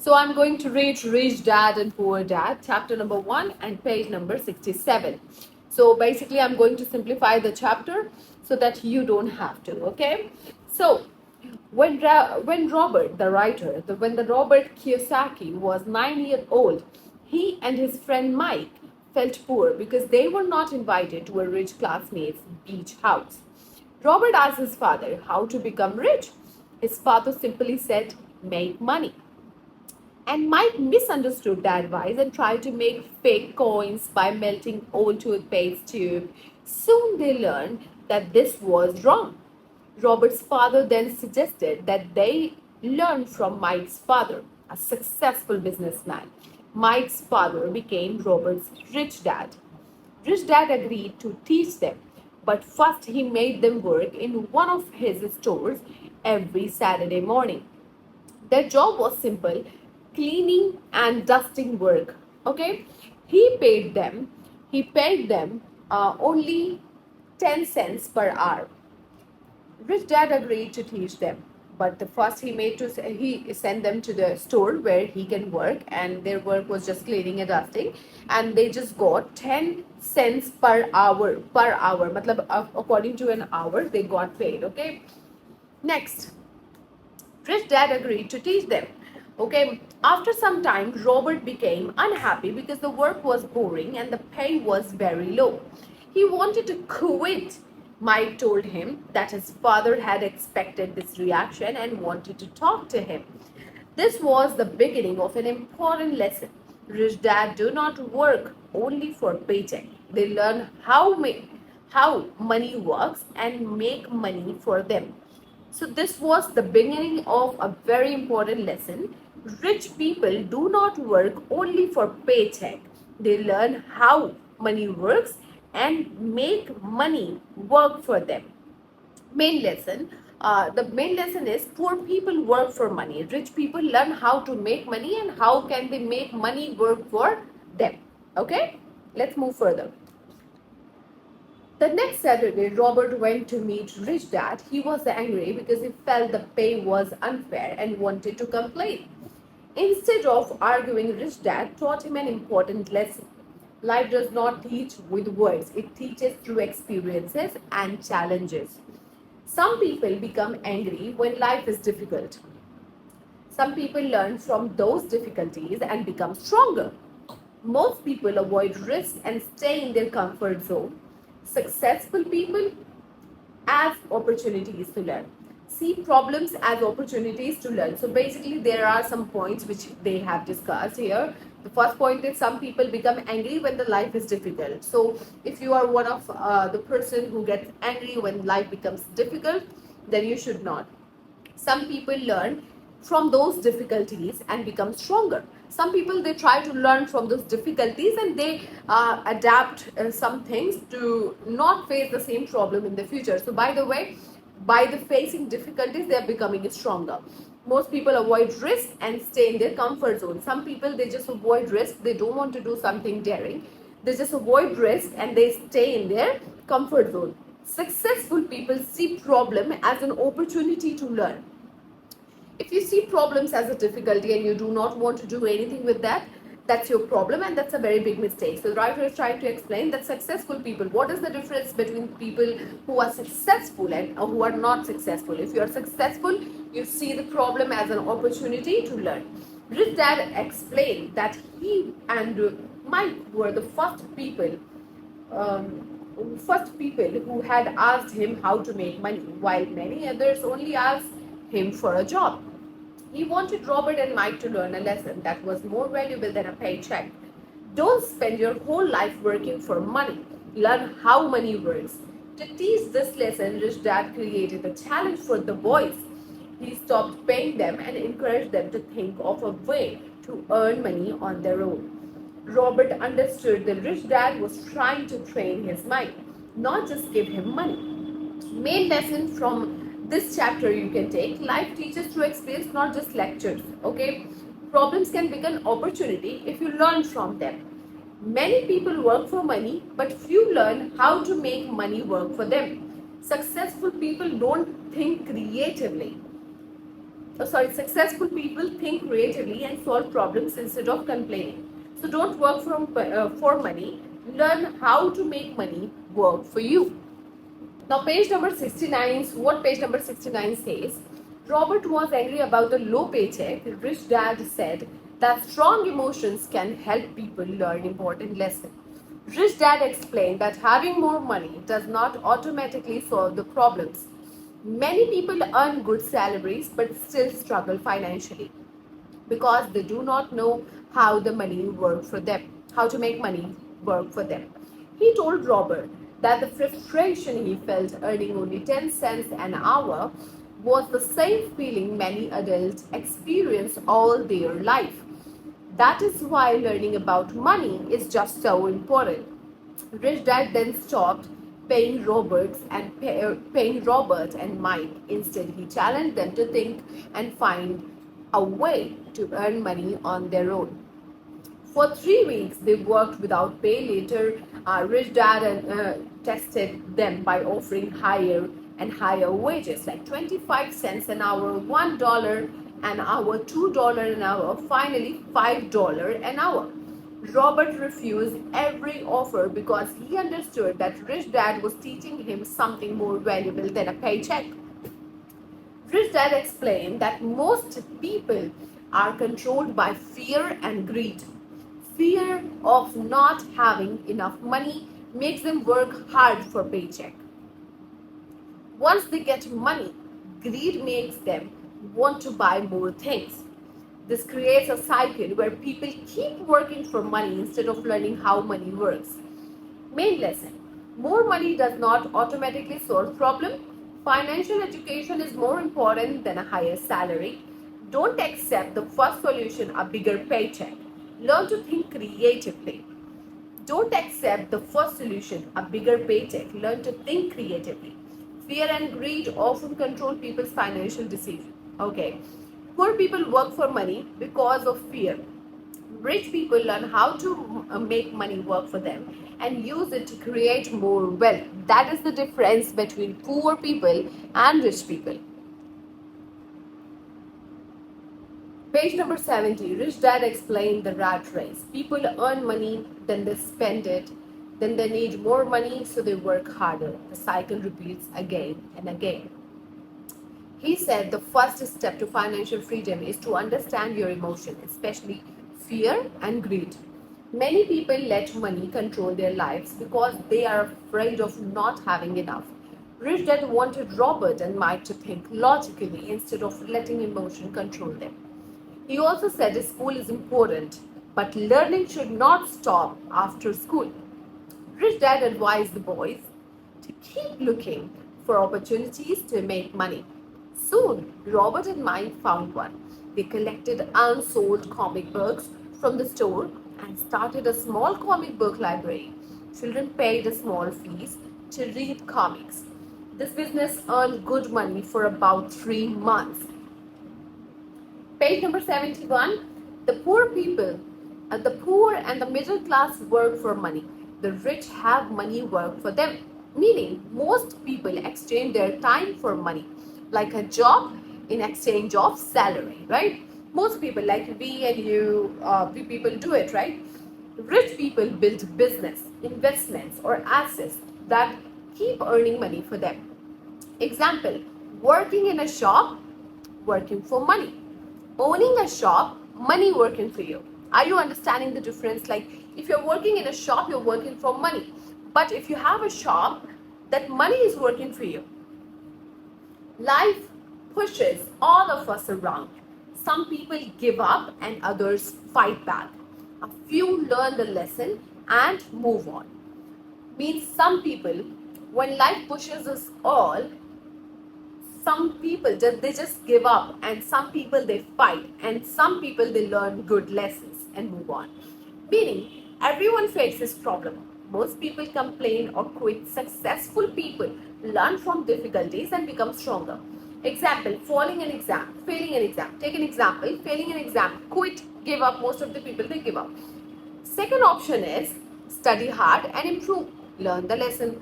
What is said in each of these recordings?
So I'm going to read Rich Dad and Poor Dad, chapter number 1 and page number 67. So basically, I'm going to simplify the chapter so that you don't have to, okay? So when Robert, the writer, when the Robert Kiyosaki was 9 years old, he and his friend Mike felt poor because they were not invited to a rich classmate's beach house. Robert asked his father how to become rich. His father simply said, make money. And Mike misunderstood the advice and tried to make fake coins by melting old toothpaste tube. Soon they learned that this was wrong. Robert's father then suggested that they learn from Mike's father, a successful businessman. Mike's father became Robert's rich dad. Rich dad agreed to teach them, but first he made them work in one of his stores every Saturday morning. Their job was simple, cleaning and dusting work. Okay, he paid them only 10 cents per hour. Rich dad agreed to teach them, but the first he sent them to the store where he can work, and their work was just cleaning and dusting, and they just got 10 cents per hour. Matlab, according to an hour, they got paid. Okay, next. Rich dad agreed to teach them. Okay, after some time, Robert became unhappy because the work was boring and the pay was very low. He wanted to quit. Mike told him that his father had expected this reaction and wanted to talk to him. This was the beginning of an important lesson. Rich dad do not work only for paycheck. They learn how money works and make money for them. So this was the beginning of a very important lesson. Rich people do not work only for paycheck. They learn how money works and make money work for them. Main lesson. The main lesson is poor people work for money. Rich people learn how to make money and how can they make money work for them. Okay, let's move further. The next Saturday, Robert went to meet Rich Dad. He was angry because he felt the pay was unfair and wanted to complain. Instead of arguing, Rich Dad taught him an important lesson. Life does not teach with words, it teaches through experiences and challenges. Some people become angry when life is difficult. Some people learn from those difficulties and become stronger. Most people avoid risk and stay in their comfort zone. Successful people as opportunities to learn. See problems as opportunities to learn. So basically, there are some points which they have discussed here. The first point is some people become angry when the life is difficult. So if you are one of the person who gets angry when life becomes difficult, then you should not. Some people learn from those difficulties and become stronger. Some people, they try to learn from those difficulties and they adapt some things to not face the same problem in the future. So by the way, by the facing difficulties, they are becoming stronger. Most people avoid risk and stay in their comfort zone. Some people, they just avoid risk, they don't want to do something daring, they just avoid risk and they stay in their comfort zone. Successful people see problem as an opportunity to learn. If you see problems as a difficulty and you do not want to do anything with that, that's your problem and that's a very big mistake. So the writer is trying to explain that successful people, what is the difference between people who are successful and who are not successful? If you are successful, you see the problem as an opportunity to learn. Rich Dad explained that he and Mike were the first people who had asked him how to make money, while many others only asked him for a job. He wanted Robert and Mike to learn a lesson that was more valuable than a paycheck. Don't spend your whole life working for money. Learn how money works. To teach this lesson, Rich Dad created a challenge for the boys. He stopped paying them and encouraged them to think of a way to earn money on their own. Robert understood the rich dad was trying to train his mind, not just give him money. Main lesson from this chapter you can take: life teaches through experience, not just lectures. Okay, problems can become opportunity if you learn from them. Many people work for money, but few learn how to make money work for them. Successful people don't think creatively, successful people think creatively and solve problems instead of complaining. So don't work for money. Learn how to make money work for you. Now, page number 69, what page number 69 says, Robert was angry about the low paycheck. Rich Dad said that strong emotions can help people learn important lessons. Rich Dad explained that having more money does not automatically solve the problems. Many people earn good salaries but still struggle financially because they do not know how the money work for them, how to make money work for them. He told Robert that the frustration he felt earning only 10 cents an hour was the same feeling many adults experience all their life. That is why learning about money is just so important. Rich Dad then stopped paying Robert and Mike. Instead, he challenged them to think and find a way to earn money on their own. For 3 weeks, they worked without pay. Later, Rich Dad tested them by offering higher and higher wages, like 25 cents an hour, $1 an hour, $2 an hour, finally $5 an hour. Robert refused every offer because he understood that Rich Dad was teaching him something more valuable than a paycheck. Rich Dad explained that most people are controlled by fear and greed. Fear of not having enough money makes them work hard for paycheck. Once they get money, greed makes them want to buy more things. This creates a cycle where people keep working for money instead of learning how money works. Main lesson: more money does not automatically solve problem. Financial education is more important than a higher salary. Don't accept the first solution, a bigger paycheck. Learn to think creatively. Don't accept the first solution, a bigger paycheck. Learn to think creatively. Fear and greed often control people's financial decisions. Okay. Poor people work for money because of fear. Rich people learn how to make money work for them and use it to create more wealth. That is the difference between poor people and rich people. Page number 70, Rich Dad explained the rat race. People earn money, then they spend it, then they need more money, so they work harder. The cycle repeats again and again. He said the first step to financial freedom is to understand your emotion, especially fear and greed. Many people let money control their lives because they are afraid of not having enough. Rich Dad wanted Robert and Mike to think logically instead of letting emotion control them. He also said school is important, but learning should not stop after school. Rich Dad advised the boys to keep looking for opportunities to make money. Soon, Robert and Mike found one. They collected unsold comic books from the store and started a small comic book library. Children paid a small fees to read comics. This business earned good money for about 3 months. Page number 71. The poor people, the poor and the middle class work for money. The rich have money work for them. Meaning, most people exchange their time for money, like a job in exchange of salary, right? Most people, like we and you, we people do it, right? Rich people build business, investments, or assets that keep earning money for them. Example: working in a shop, working for money. Owning a shop, money working for you. Are you understanding the difference? Like, if you're working in a shop, you're working for money. But if you have a shop, that money is working for you. Life pushes all of us around. Some people give up and others fight back. A few learn the lesson and move on. Means some people, when life pushes us all, some people just give up, and some people they fight, and some people they learn good lessons and move on. Meaning, everyone faces problem. Most people complain or quit. Successful people learn from difficulties and become stronger. Example: failing an exam. Take an example: failing an exam, quit, give up. Most of the people they give up. Second option is study hard and improve, learn the lesson.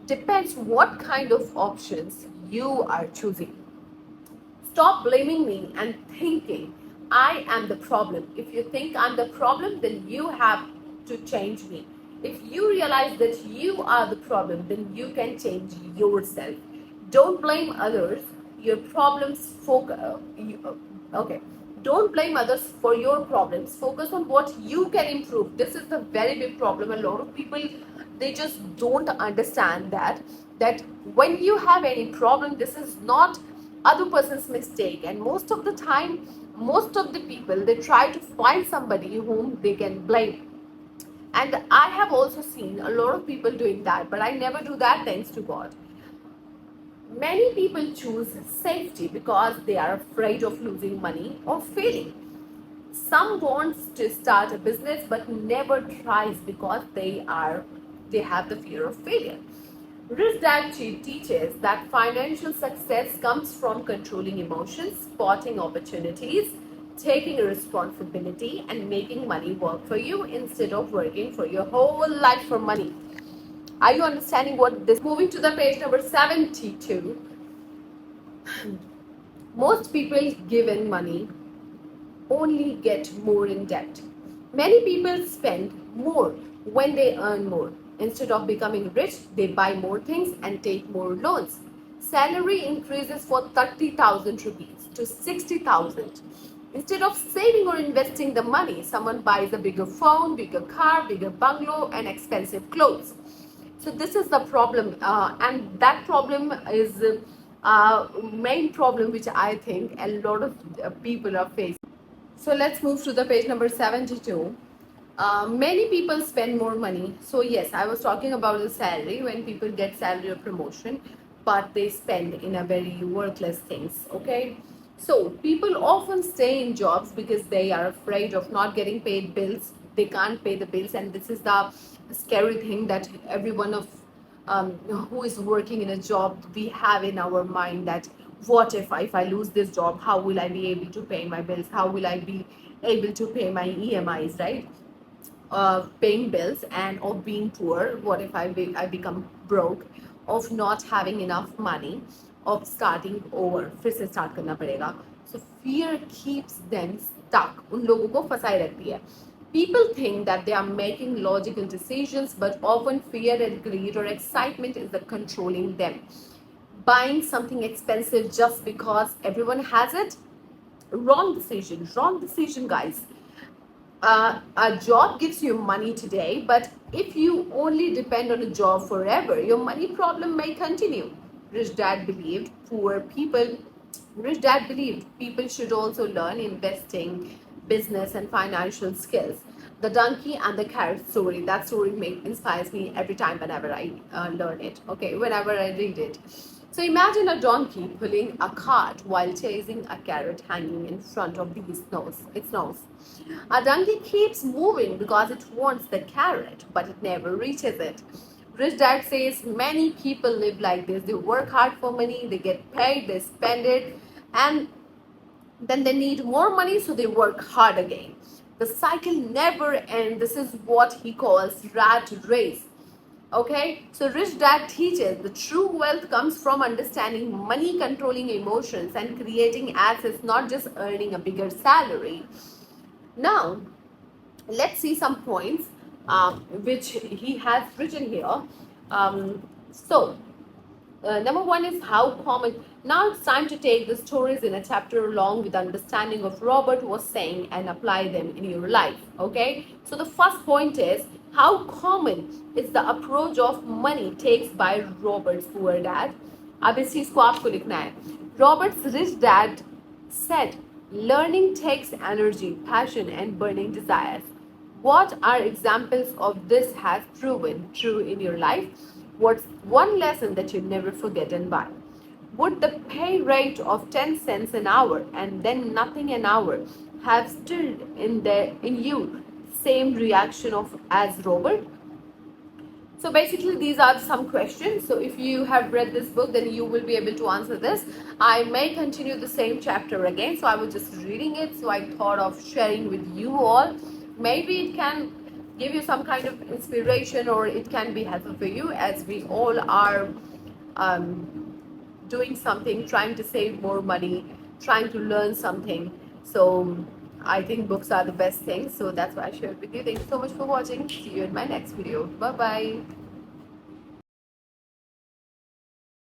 Depends what kind of options you are choosing. Stop blaming me and thinking I am the problem. If you think I'm the problem, then you have to change me. If you realize that you are the problem, then you can change yourself. Don't blame others. Your problems focus. Okay. Don't blame others for your problems. Focus on what you can improve. This is the very big problem. A lot of people, they just don't understand that when you have any problem, this is not other person's mistake. And most of the time, most of the people, they try to find somebody whom they can blame. And I have also seen a lot of people doing that, but I never do that, thanks to God. Many people choose safety because they are afraid of losing money or failing. Some wants to start a business but never tries because they have the fear of failure. Rich Dad Cheat teaches that financial success comes from controlling emotions, spotting opportunities, taking responsibility, and making money work for you instead of working for your whole life for money. Are you understanding what this? Moving to the page number 72. Most people given money only get more in debt. Many people spend more when they earn more. Instead of becoming rich, they buy more things and take more loans. Salary increases for 30,000 rupees to 60,000. Instead of saving or investing the money, someone buys a bigger phone, bigger car, bigger bungalow, and expensive clothes. So this is the problem, and that problem is main problem which I think a lot of people are facing. So let's move to the page number 72. Many people spend more money. So yes, I was talking about the salary, when people get salary or promotion, but they spend in a very worthless things. Okay. So people often stay in jobs because they are afraid of not getting paid bills. They can't pay the bills, and this is the scary thing that everyone of who is working in a job, we have in our mind that what if I lose this job, how will I be able to pay my bills, how will I be able to pay my EMIs, right? Paying bills, and of being poor, what if I become broke, of not having enough money, of starting over, फिर से start करना पड़ेगा. So fear keeps them stuck. उन लोगों को फंसाए रखती है. People think that they are making logical decisions, but often fear and greed or excitement is the controlling them. Buying something expensive just because everyone has it, wrong decision, guys. A job gives you money today, but if you only depend on a job forever, your money problem may continue. Rich Dad believed poor people, Rich Dad believed people should also learn investing, business, and financial skills. The donkey and the carrot story, that story inspires me every time whenever I learn it, okay, whenever I read it. So imagine a donkey pulling a cart while chasing a carrot hanging in front of its nose. A donkey keeps moving because it wants the carrot, but it never reaches it. Rich Dad says many people live like this. They work hard for money, they get paid, they spend it, and then they need more money, so they work hard again. The cycle never ends. This is what he calls rat race. Okay, so Rich Dad teaches the true wealth comes from understanding money, controlling emotions, and creating assets, not just earning a bigger salary. Now, let's see some points which he has written here. Number one is how common. Now it's time to take the stories in a chapter along with understanding of Robert was saying and apply them in your life. Okay. So the first point is how common is the approach of money takes by Robert's poor dad. अब इस चीज को आपको लिखना है. Robert's rich dad said, learning takes energy, passion, and burning desires. What are examples of this has proven true in your life? What's one lesson that you never forget and why? Would the pay rate of 10 cents an hour and then nothing an hour have stirred in you same reaction of as Robert? So basically these are some questions. So if you have read this book, then you will be able to answer this. I may continue the same chapter again. So I was just reading it. So I thought of sharing with you all. Maybe it can give you some kind of inspiration, or it can be helpful for you, as we all are doing something, trying to save more money, trying to learn something. So I think books are the best thing. So that's why I shared with you. Thank you so much for watching. See you in my next video. Bye bye.